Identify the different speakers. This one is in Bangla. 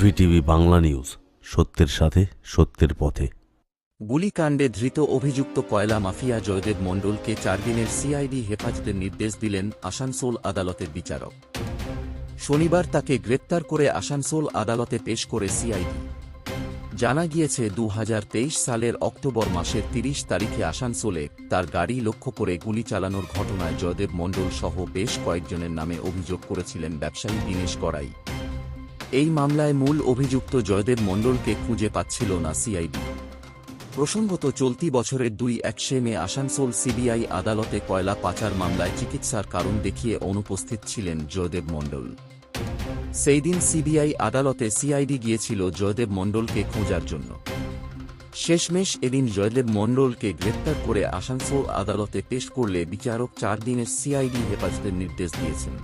Speaker 1: ভিটিভি বাংলা নিউজ, সত্যের সাথে সত্যের পথে।
Speaker 2: গুলিকাণ্ডে ধৃত অভিযুক্ত কয়লা মাফিয়া জয়দেব মণ্ডলকে 4 দিনের সিআইডি হেফাজতের নির্দেশ দিলেন আসানসোল আদালতের বিচারক। শনিবার তাকে গ্রেপ্তার করে আসানসোল আদালতে পেশ করে সিআইডি। জানা গিয়েছে 2023 সালের অক্টোবর মাসের 30 তারিখে আসানসোলে তার গাড়ি লক্ষ্য করে গুলি চালানোর ঘটনায় জয়দেব মণ্ডল সহ বেশ কয়েকজনের নামে অভিযোগ করেছিলেন ব্যবসায়ী দীনেশ গড়াই। এই মামলায় মূল অভিযুক্ত জয়দেব মণ্ডলকে খুঁজে পাচ্ছিল না সিআইডি। প্রসঙ্গত, চলতি বছরের 2 মে আসানসোল সিবিআই আদালতে কয়লা পাচার মামলায় চিকিৎসার কারণ দেখিয়ে অনুপস্থিত ছিলেন জয়দেব মণ্ডল। সেই দিন সিবিআই আদালতে সিআইডি গিয়েছিল জয়দেব মণ্ডলকে খোঁজার জন্য। শেষমেশ এদিন জয়দেব মণ্ডলকে গ্রেপ্তার করে আসানসোল আদালতে পেশ করলে বিচারক 4 দিনের সিআইডি হেফাজতের নির্দেশ দিয়েছেন।